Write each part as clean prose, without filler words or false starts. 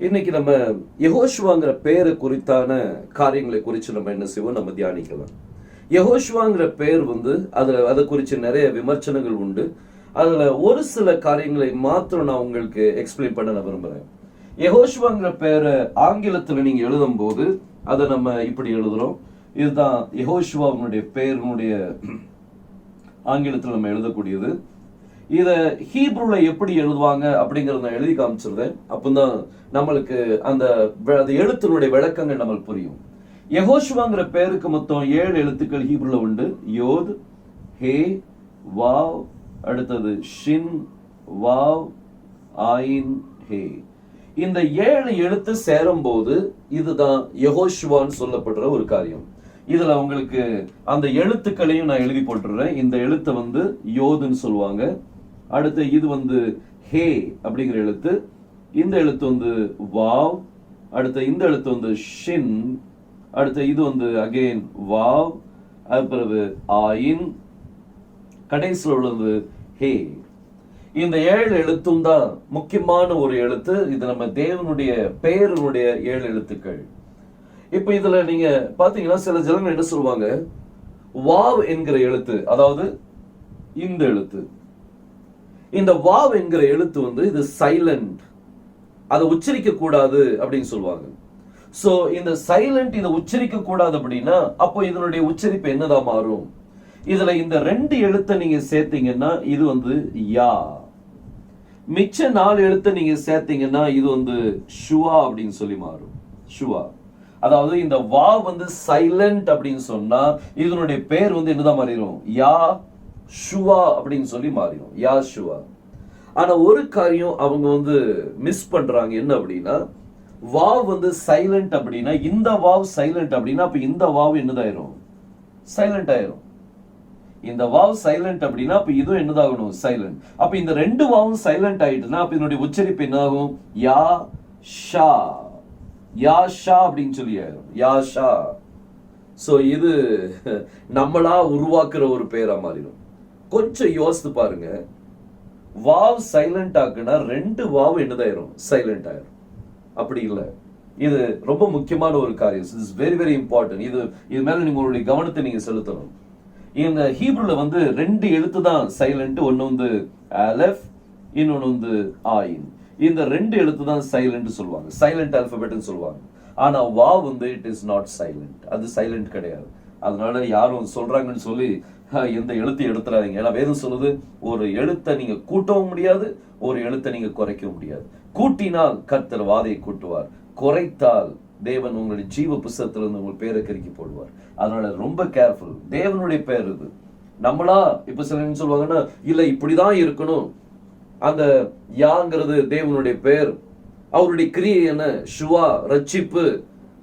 இன்னைக்கு நம்ம யெகோஷுவாங்கிற பேரு குறித்தான காரியங்களை குறித்து நம்ம என்ன செய்வோம், நம்ம தியானிக்கலாம். யெகோஷுவாங்கிற பேர் அதை குறித்து நிறைய விமர்சனங்கள் உண்டு. அதுல ஒரு சில காரியங்களை மாத்திரம் நான் உங்களுக்கு எக்ஸ்பிளைன் பண்ண நான் விரும்புறேன். யெகோஷுவாங்கிற பேரை ஆங்கிலத்துல நீங்க எழுதும் போது அதை நம்ம இப்படி எழுதுறோம். இதுதான் யெகோஷுவாவுடைய பேருடைய ஆங்கிலத்தில் நம்ம எழுதக்கூடியது. இத ஹீப்ரூல எப்படி எழுதுவாங்க அப்படிங்கறத நான் எழுதி காமிச்சிருந்தேன். அப்பதான் நம்மளுக்கு அந்த எழுத்தினுடைய விளக்கங்கள் நம்மளுக்கு புரியும். யெகோஷுவாங்கிற பேருக்கு மொத்தம் 7 எழுத்துக்கள் ஹீப்ரூல உண்டு. யோத், ஹே, வாவ், அடுத்தது ஷின், வாவ், ஆயின், ஹே. இந்த 7 எழுத்து சேரும் போது இதுதான் யெகோஷுவான்னு சொல்லப்படுற ஒரு காரியம். இதுல உங்களுக்கு அந்த எழுத்துக்களையும் நான் எழுதி போட்டுறேன். இந்த எழுத்தை யோதுன்னு சொல்லுவாங்க. அடுத்து இது ஹே அப்படிங்கிற எழுத்து. இந்த எழுத்து வாவ். அடுத்து இந்த எழுத்து ஷின். அடுத்து இது அகைன் வாவ். அது பிறகு ஆயின். கடைசியில் உள்ளது ஹே. இந்த 7 எழுத்தும் தான் முக்கியமான ஒரு எழுத்து. இது நம்ம தேவனுடைய பெயருடைய 7 எழுத்துக்கள். இப்ப இதுல நீங்க பாத்தீங்கன்னா சில ஜனங்கள் என்ன சொல்லுவாங்க, வாவ் என்கிற எழுத்து, அதாவது இந்த எழுத்து, இந்த வாவ் என்கிற எழுத்து இது சைலண்ட், அதை உச்சரிக்க கூடாது அப்படின்னு சொல்லுவாங்க. சோ இந்த சைலண்ட் இதை உச்சரிக்க கூடாது அப்படின்னா அப்போ இதனுடைய உச்சரிப்பு என்னதான் மாறும்? இதுல இந்த 2 எழுத்தை நீங்க சேர்த்தீங்கன்னா இது யா. மிச்ச 4 எழுத்தை நீங்க சேர்த்தீங்கன்னா இது ஷுவா அப்படின்னு சொல்லி மாறும். ஷுவா. அதாவது இந்த வா சைலண்ட் அப்படின்னு சொன்னா இதனுடைய பேர் என்னதான் மாறிடும்? யா ஷுவா அப்படின்னு சொல்லி மாறிடும். யா ஷுவா. ஆனா ஒரு காரியம் அவங்க மிஸ் பண்றாங்க. என்ன அப்படின்னா, வாவ் சைலண்ட் அப்படின்னா, இந்த வாவ் சைலண்ட் அப்படின்னா அப்ப இந்த வாவ் என்னதாயிரும்? சைலண்ட் ஆயிரும். இந்த வாவ் சைலண்ட் அப்படின்னா அப்ப இதுவும் என்னதாகணும்? சைலண்ட். அப்ப இந்த 2 வாவும் சைலண்ட் ஆயிட்டுனா அப்ப இதனுடைய உச்சரிப்பு என்ன ஆகும்? யா ஷா. யா ஷா அப்படின்னு சொல்லி ஆயிரும். யா ஷா. சோ இது நம்மளா உருவாக்குற ஒரு பேரா மாறிடும். கொஞ்சம் யோசித்து பாருங்க. வாவ் சைலண்ட் ஆக்குனா 2 வாவ் என்னதாயிரும்? சைலண்ட் ஆயிரும். அப்படி இல்லை. இது ரொம்ப முக்கியமான ஒரு காரியம். It's very very important. இது மேல உங்களுடைய கவனத்தை நீங்க செலுத்தணும். இந்த ஹீப்ரூல 2 எழுத்து தான் சைலண்ட். ஒன்னு அலெஃப், இன்னொன்னு ஆயின். இந்த 2 எழுத்து தான் சைலண்ட் சொல்லுவாங்க. சைலண்ட் ஆல்பபெட்னு சொல்லுவாங்க. ஆனா wow it is not silent. அது சைலண்ட் கிடையாது. அதனால யாரும் சொல்றாங்கன்னு சொல்லி எந்த எழுத்தை எடுத்துறாதீங்க. ஏன்னா வேதம் சொல்லுது, ஒரு எழுத்தை நீங்க கூட்டவும் முடியாது, ஒரு எழுத்தை நீங்க குறைக்கவும் முடியாது. கூட்டினால் கர்த்தர் வாதை கூட்டுவார், குறைத்தால் தேவன் உங்களுடைய ஜீவ புஸ்தகத்திலிருந்து உங்கள் பேரை கருக்கி போடுவார். அதனால ரொம்ப கேர்ஃபுல். தேவனுடைய பேர் இது. நம்மளா இப்ப சில சொல்லுவாங்கன்னா, இல்ல இப்படிதான் இருக்கணும். அந்த யாங்கிறது தேவனுடைய பேர். அவருடைய கிரியை என்ன? ஷுவா, ரட்சிப்பு.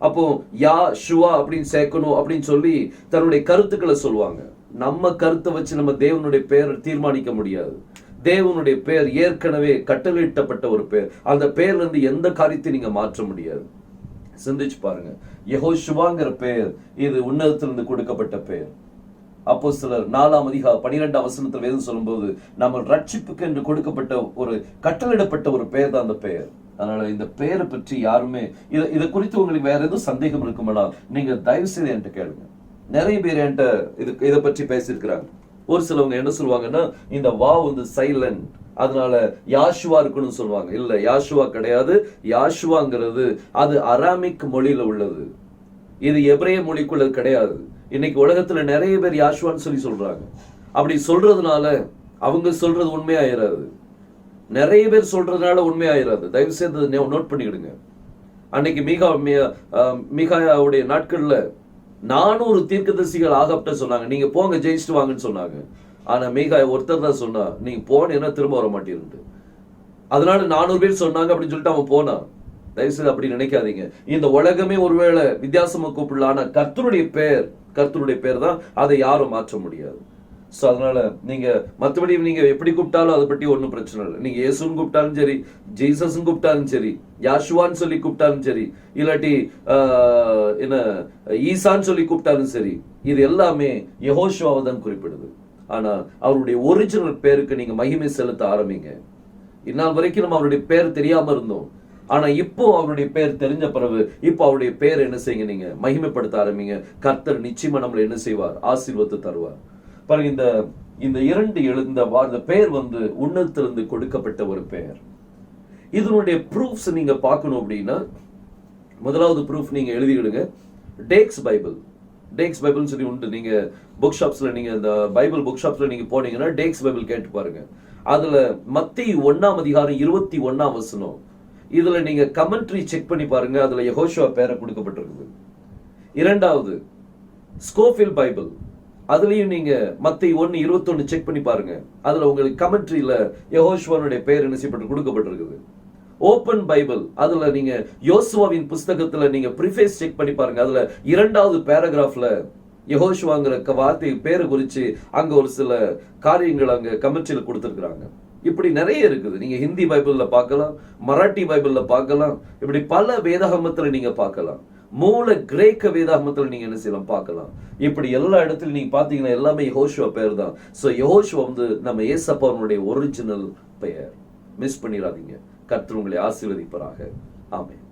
அப்போ யா ஷுவா அப்படின்னு சேர்க்கணும் அப்படின்னு சொல்லி தன்னுடைய கருத்துக்களை சொல்லுவாங்க. நம்ம கருத்தை வச்சு நம்ம தேவனுடைய பெயர் தீர்மானிக்க முடியாது. தேவனுடைய பெயர் ஏற்கனவே கட்டளையிட்டப்பட்ட ஒரு பெயர். அந்த பெயர்ல இருந்து எந்த காரியத்தை நீங்க மாற்ற முடியாது. சிந்திச்சு பாருங்க. யெகோஷுவாங்கிற பெயர் இது உன்னதத்திலிருந்து கொடுக்கப்பட்ட பெயர். அப்போஸ்தலர் 4:12 வசனத்தில் வேதம் சொல்லும்போது நம்ம ரட்சிப்புக்கு என்று கொடுக்கப்பட்ட ஒரு கட்டளையிடப்பட்ட ஒரு பெயர் தான் அந்த பெயர். அதனால இந்த பெயரை பற்றி யாருமே இதை குறித்து உங்களுக்கு வேற எதுவும் சந்தேகம் இருக்குமானா நீங்க தயவு செய்து என்கிட்ட கேளுங்க. நிறைய பேர் என்கிட்ட இதை பற்றி பேசியிருக்கிறாங்க. ஒரு சிலவங்க என்ன சொல்லுவாங்கன்னா, இந்த வா சைலண்ட், அதனால யாஷுவா இருக்கணும்னு சொல்லுவாங்க. இல்ல, யாஷுவா கிடையாது. யாஷுவாங்கிறது அது அராமிக் மொழியில உள்ளது. இது எபிரேய மொழிக்குள்ளது கிடையாது. இன்னைக்கு உலகத்துல நிறைய பேர் யாஷுவான்னு சொல்லி சொல்றாங்க. அப்படி சொல்றதுனால அவங்க சொல்றது உண்மையாயிராது. நிறைய பேர் சொல்றதுனால உண்மையாயிராது. தயவு செய்து நோட் பண்ணிடுங்க. அன்னைக்கு மீகாவுடைய நாட்கள்ல 400 தீர்க்கதரிசிகள் ஆகப்ட சொன்னாங்க, நீங்க போங்க ஜெயிச்சுட்டு வாங்கன்னு சொன்னாங்க. ஆனா மீகா ஒருத்தர் தான் சொன்னா, நீங்க போனீங்கன்னா திரும்ப வர மாட்டேன்னு. அதனால 400 பேர் சொன்னாங்க அப்படின்னு சொல்லிட்டு அவன் போனான். தயவுசெய்து அப்படி நினைக்காதீங்க. இந்த உலகமே ஒருவேளை வித்தியாசமா கூப்பிடலாம். ஆனா கர்த்தருடைய பேர் தான், அதை யாரும் மாற்ற முடியாது. ஸோ அதனால நீங்க மற்றபடி நீங்க எப்படி கூப்பிட்டாலும் அதை பற்றி ஒன்றும் பிரச்சனை இல்லை. நீங்க இயேசுன்னு கூப்பிட்டாலும் சரி, ஜீசஸ்ன்னு கூப்பிட்டாலும் சரி, யாஷுவான்னு சொல்லி கூப்பிட்டாலும் சரி, இல்லாட்டி என்ன ஈசான்னு சொல்லி கூப்பிட்டாலும் சரி, இது எல்லாமே யெகோஷுவாவை தான் குறிப்பிடுது. ஆனா அவருடைய ஒரிஜினல் பேருக்கு நீங்க மகிமை செலுத்த ஆரம்பிங்க. இந்நாள் வரைக்கும் நம்ம அவருடைய பேர் தெரியாம இருந்தோம். ஆனா இப்போ அவருடைய பேர் தெரிஞ்ச பிறகு இப்போ அவருடைய பேர் என்ன செய்யுங்க, நீங்க மகிமைப்படுத்த ஆரம்பிங்க. கர்த்தர் நிச்சயமா நம்மளை என்ன செய்வார், ஆசீர்வாதத்தை தருவார். பாருங்க, இந்த இரண்டு இந்த பெயர் வந்து உன்னதத்திலிருந்து கொடுக்கப்பட்ட ஒரு பெயர். இதனுடைய ப்ரூஃப்ஸ் நீங்க பார்க்கணும் அப்படின்னா, முதலாவது ப்ரூஃப் நீங்க எழுதிடுங்க. டேக்ஸ் பைபிள் சொல்லி உண்டு. நீங்க புக் ஷாப்ஸ்ல, நீங்க இந்த பைபிள் புக் ஷாப்ஸ்ல நீங்க போனீங்கன்னா டேக்ஸ் பைபிள் கேட்டு பாருங்க. அதுல மத்தேயு 1ஆம் அதிகாரம் 21ஆம் வசனம், இதுல நீங்க கமெண்ட்ரி செக் பண்ணி பாருங்க. அதுல யெகோஷுவா பேரை கொடுக்கப்பட்டிருக்குது. இரண்டாவது ஸ்கோஃபில் பைபிள், அதுலயும் நீங்க மத்தேயு 1:21 செக் பண்ணி பாருங்க. அதுல உங்களுக்கு கமெண்ட்ரியில யெகோஷுவாவுடைய பெயர் என்ன செய்யப்பட்டு கொடுக்கப்பட்டிருக்குது. ஓபன் பைபிள், அதுல நீங்க யோசுவாவின் புஸ்தகத்துல நீங்க ப்ரிஃபேஸ் செக் பண்ணி பாருங்க. அதுல 2வது பேராகிராஃப்ல யெகோஷுவாங்கிற வார்த்தை பேரை குறிச்சு அங்க ஒரு சில காரியங்கள் அங்க கமெண்ட்ரியில கொடுத்திருக்கிறாங்க. இப்படி நிறைய இருக்குது. நீங்க ஹிந்தி பைபிள்ல பார்க்கலாம், மராட்டி பைபிள்ல பார்க்கலாம், இப்படி பல வேதாகமத்துல நீங்க பார்க்கலாம். மூல கிரேக்க வேதாகமத்துல நீங்க என்ன செய்யலாம் பார்க்கலாம். இப்படி எல்லா இடத்துலயும் நீங்க பாத்தீங்கன்னா எல்லாமே யெகோஷுவா பெயர் தான். சோ யெகோஷுவா வந்து நம்ம இயேசப்பாவுடைய ஒரிஜினல் பெயர். மிஸ் பண்ணிடாதீங்க. கர்த்தர் உங்களை ஆசீர்வதிப்பாராக. ஆமென்.